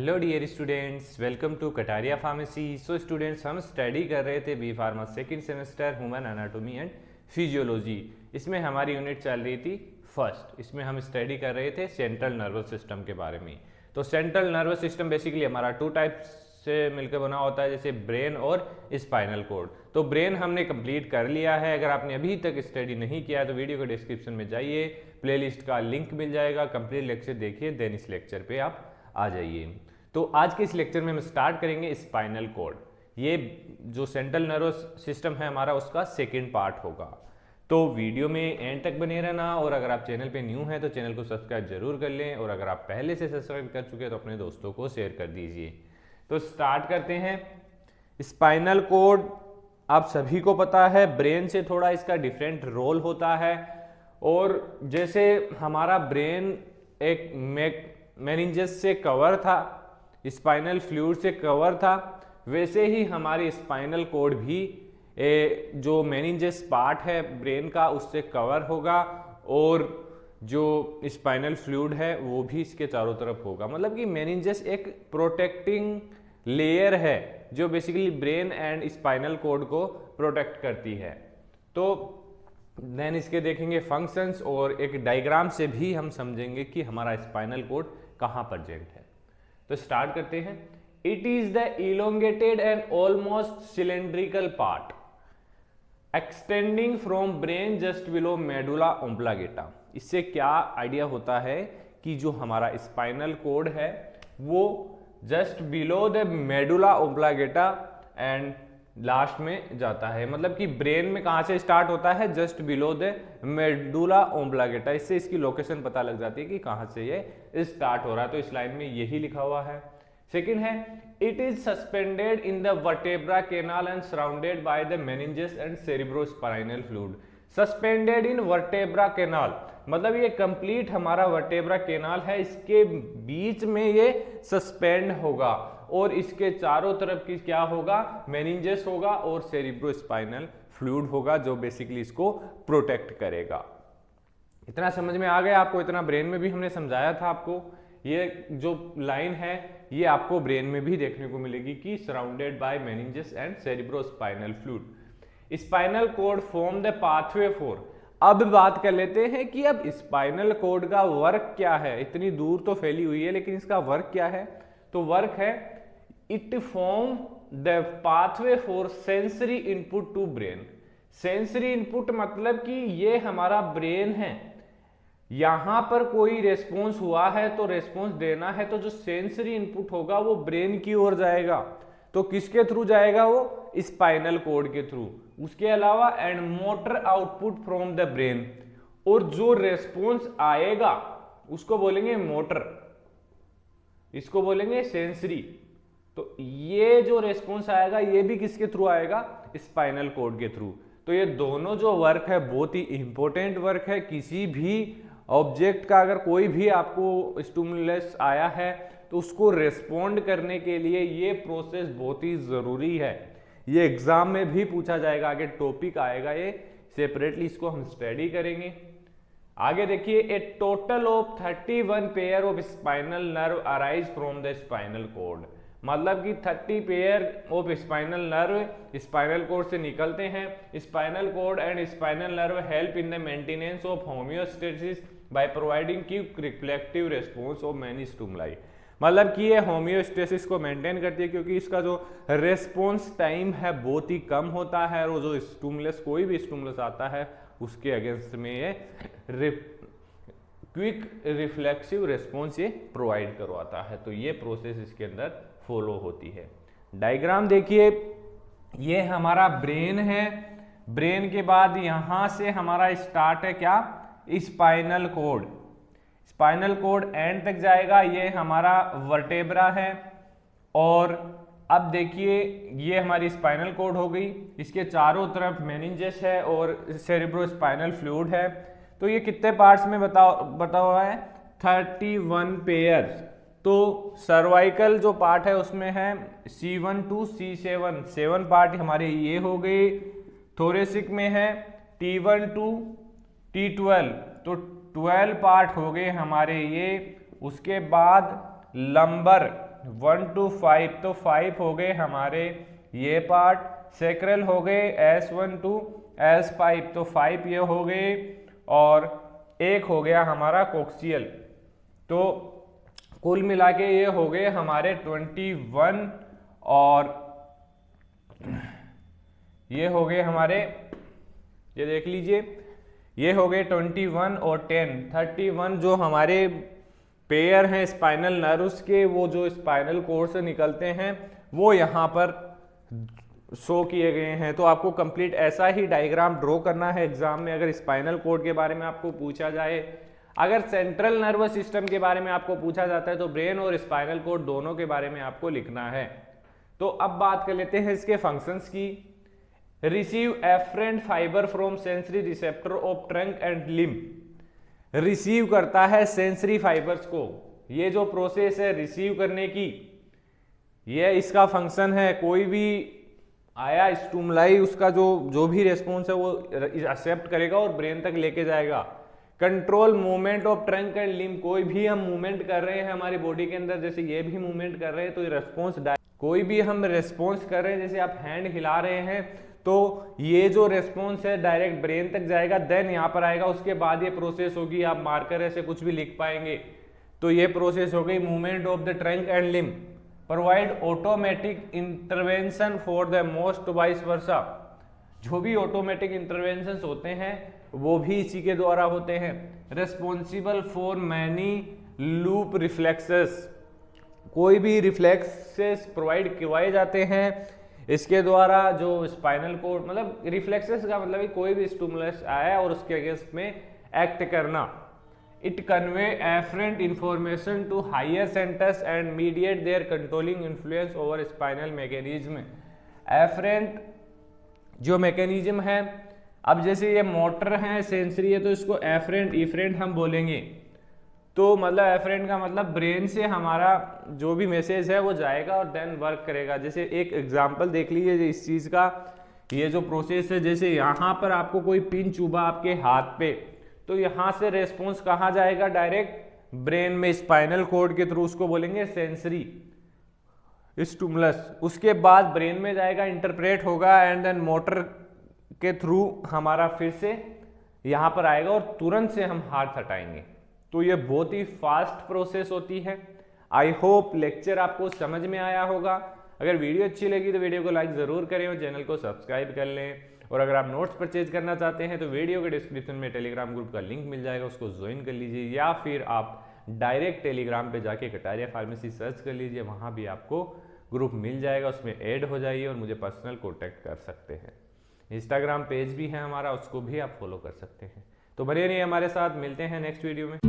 Hello dear students, welcome to Kataria pharmacy. So students, हम study कर रहे थे B pharma second semester human anatomy and physiology. इसमें हमारी यूनिट चल रही थी फर्स्ट। इसमें हम स्टडी कर रहे थे सेंट्रल नर्वस सिस्टम के बारे में। तो सेंट्रल नर्वस सिस्टम बेसिकली हमारा टू टाइप्स से मिलकर बना होता है, जैसे ब्रेन और स्पाइनल कोड। तो ब्रेन हमने कंप्लीट कर लिया है। अगर आपने अभी तक स्टडी नहीं किया है तो वीडियो के डिस्क्रिप्शन में जाइए, प्लेलिस्ट का लिंक मिल जाएगा, कंप्लीट लेक्चर देखिए, देन इस लेक्चर पे आप आ जाइए। तो आज के इस लेक्चर में हम स्टार्ट करेंगे स्पाइनल कोड। ये जो सेंट्रल नर्वस सिस्टम है हमारा, उसका सेकेंड पार्ट होगा। तो वीडियो में एंड तक बने रहना, और अगर आप चैनल पे न्यू हैं तो चैनल को सब्सक्राइब जरूर कर लें, और अगर आप पहले से सब्सक्राइब कर चुके हैं तो अपने दोस्तों को शेयर कर दीजिए। तो स्टार्ट करते हैं। स्पाइनल कोड आप सभी को पता है, ब्रेन से थोड़ा इसका डिफरेंट रोल होता है। और जैसे हमारा ब्रेन एक मेनिंजेस से कवर था, स्पाइनल फ्लूइड से कवर था, वैसे ही हमारी स्पाइनल कोड भी जो मेनिंजेस पार्ट है ब्रेन का उससे कवर होगा, और जो स्पाइनल फ्लूइड है वो भी इसके चारों तरफ होगा। मतलब कि मेनिंजेस एक प्रोटेक्टिंग लेयर है जो basically brain and spinal cord को प्रोटेक्ट करती है। तो देन इसके देखेंगे फंक्शंस, और एक डायग्राम से भी हम समझेंगे कि हमारा स्पाइनल कोड कहाँ प्रेजेंट है। तो स्टार्ट करते हैं। It is the elongated and almost cylindrical part extending from brain just below medulla oblongata. इससे क्या आइडिया होता है कि जो हमारा स्पाइनल कोड है वो just below the medulla oblongata and last में जाता है। मतलब कि ब्रेन में कहां से स्टार्ट होता है, just below the medulla oblongata. इससे इसकी लोकेशन पता लग जाती है कि कहां से ये स्टार्ट हो रहा है। तो इस लाइन में यही लिखा हुआ है। सेकंड है, it is suspended in the vertebra canal and surrounded by the meninges and cerebrospinal fluid. Suspended in vertebra canal मतलब ये कंप्लीट हमारा वर्टेब्रा कैनाल है, इसके बीच में ये सस्पेंड होगा, और इसके चारों तरफ की क्या होगा, मेनिंजेस होगा और सेरिब्रोस्पाइनल फ्लूइड होगा, जो बेसिकली इसको प्रोटेक्ट करेगा। इतना समझ में आ गया आपको? इतना ब्रेन में भी हमने समझाया था आपको। ये जो लाइन है ये आपको ब्रेन में भी देखने को मिलेगी कि surrounded by meninges and cerebrospinal fluid. Spinal cord form the pathway for. अब बात कर लेते हैं कि अब स्पाइनल कोड का वर्क क्या है। इतनी दूर तो फैली हुई है, लेकिन इसका वर्क क्या है? तो वर्क है, it form the pathway for sensory input to brain. Sensory input मतलब कि ये हमारा ब्रेन है, यहां पर कोई रेस्पॉन्स हुआ है तो रेस्पॉन्स देना है, तो जो सेंसरी इनपुट होगा वो ब्रेन की ओर जाएगा। तो किसके थ्रू जाएगा? वो स्पाइनल कोड के थ्रू। उसके अलावा and motor output from the brain, और जो रेस्पॉन्स आएगा उसको बोलेंगे मोटर, इसको बोलेंगे सेंसरी। तो ये जो रेस्पॉन्स आएगा ये भी किसके थ्रू आएगा? स्पाइनल कोड के थ्रू। तो ये दोनों जो वर्क है बहुत ही इंपॉर्टेंट वर्क है। किसी भी ऑब्जेक्ट का अगर कोई भी आपको स्टिमुलस आया है तो उसको रेस्पॉन्ड करने के लिए ये प्रोसेस बहुत ही जरूरी है। ये एग्जाम में भी पूछा जाएगा, आगे टॉपिक आएगा ये सेपरेटली, इसको हम स्टडी करेंगे। आगे देखिए, a total of 31 pair of spinal nerve arise from the spinal cord. मतलब कि 30 pair of spinal nerve spinal cord से निकलते हैं। Spinal cord and spinal nerve help in the maintenance of homeostasis by providing quick reflective response of many stimuli. मतलब कि ये homeostasis को maintain करती है, क्योंकि इसका जो रेस्पॉन्स टाइम है बहुत ही कम होता है, और जो स्टिमुलस कोई भी स्टिमुलस आता है उसके अगेंस्ट में ये क्विक रिफ्लेक्सिव रिस्पॉन्स ये प्रोवाइड करवाता है। तो ये प्रोसेस इसके अंदर फॉलो होती है। डायग्राम देखिए, ये हमारा ब्रेन है। ब्रेन के बाद यहां से हमारा स्टार्ट है क्या? Spinal cord. Spinal cord and तक जाएगा, ये हमारा वर्टेब्रा है। और अब देखिए, ये हमारी स्पाइनल कोड हो गई, इसके चारों तरफ मेनिंजेस है और सेरिब्रोस्पाइनल फ्लूइड है। तो ये कितने पार्ट्स में बता हुआ है? 31 पेयर्स। तो सर्वाइकल जो पार्ट है उसमें है C1 to C7, 7 पार्ट हमारे ये हो गए। थोरेसिक में है T1 to T12, तो 12 पार्ट हो गए हमारे ये। उसके बाद लंबर 1 to 5, तो 5 हो गए हमारे ये पार्ट, सैक्रल हो गए S1 to S5, तो 5 ये हो गए, और एक हो गया हमारा कोक्सियल। तो कुल मिला के ये हो गए हमारे 21, और ये हो गए हमारे, ये देख लीजिए, ये हो गए 21 और 10, 31 जो हमारे पेयर हैं स्पाइनल नर्व्स के, वो जो स्पाइनल कोड से निकलते हैं वो यहाँ पर शो किए गए हैं। तो आपको कंप्लीट ऐसा ही डायग्राम ड्रॉ करना है एग्जाम में, अगर स्पाइनल कोड के बारे में आपको पूछा जाए। अगर सेंट्रल नर्वस सिस्टम के बारे में आपको पूछा जाता है तो ब्रेन और स्पाइनल कोड दोनों के बारे में आपको लिखना है। तो अब बात कर लेते हैं इसके फंक्शंस की। Receive afferent fibre from sensory receptor of trunk and limb. Receive करता है सेंसरी फाइबर्स को। ये जो प्रोसेस है रिसीव करने की, ये इसका फंक्शन है। कोई भी आया स्टूमलाई, उसका जो भी रेस्पॉन्स है वो एक्सेप्ट करेगा और ब्रेन तक लेके जाएगा। Control movement of trunk and limb. कोई भी हम मूवमेंट कर रहे हैं हमारी बॉडी के अंदर, जैसे ये भी मूवमेंट कर रहे हैं तो ये रेस्पॉन्स, कोई भी हम रेस्पॉन्स कर रहे हैं, जैसे आप हैंड हिला रहे हैं तो ये जो रेस्पॉन्स है डायरेक्ट ब्रेन तक जाएगा, देन यहाँ पर आएगा, उसके बाद ये प्रोसेस होगी। आप मार्कर ऐसे कुछ भी लिख पाएंगे। तो ये प्रोसेस हो गई movement of the trunk and limb. Provide automatic intervention for the most vice versa. जो भी ऑटोमेटिक इंटरवेंशन होते हैं वो भी इसी के द्वारा होते हैं। Responsible for many loop reflexes. कोई भी रिफ्लेक्सेस प्रोवाइड करवाए जाते हैं इसके द्वारा। जो स्पाइनल कोड, मतलब रिफ्लेक्सेस का मतलब कोई भी स्टिमुलस आया और उसके अगेंस्ट में एक्ट करना। It convey afferent information to higher centres and mediate their controlling influence over spinal mechanism. Afferent जो मैकेनिज्म है, अब जैसे ये मोटर है, सेंसरी है, तो इसको एफरेंट इफरेंट हम बोलेंगे। तो मतलब एफरेंट का मतलब ब्रेन से हमारा जो भी मैसेज है वो जाएगा और देन वर्क करेगा। जैसे एक एग्जांपल देख लीजिए इस चीज़ का, ये जो प्रोसेस है, जैसे यहाँ पर आपको कोई पिन चुभा आपके हाथ पे, तो यहाँ से रेस्पॉन्स कहाँ जाएगा, डायरेक्ट ब्रेन में स्पाइनल कोड के थ्रू, उसको बोलेंगे सेंसरी स्टिमुलस। उसके बाद ब्रेन में जाएगा, इंटरप्रेट होगा एंड देन मोटर के थ्रू हमारा फिर से यहाँ पर आएगा और तुरंत से हम हाथ हटाएंगे। तो ये बहुत ही फास्ट प्रोसेस होती है। आई होप लेक्चर आपको समझ में आया होगा। अगर वीडियो अच्छी लगी तो वीडियो को लाइक ज़रूर करें और चैनल को सब्सक्राइब कर लें। और अगर आप नोट्स परचेज करना चाहते हैं तो वीडियो के डिस्क्रिप्शन में टेलीग्राम ग्रुप का लिंक मिल जाएगा, उसको ज्वाइन कर लीजिए, या फिर आप डायरेक्ट टेलीग्राम पे जाके कटारिया फार्मेसी सर्च कर लीजिए, वहाँ भी आपको ग्रुप मिल जाएगा, उसमें ऐड हो जाइए और मुझे पर्सनल कॉन्टैक्ट कर सकते हैं। इंस्टाग्राम पेज भी है हमारा, उसको भी आप फॉलो कर सकते हैं। तो बने रहिए हमारे साथ, मिलते हैं नेक्स्ट वीडियो में।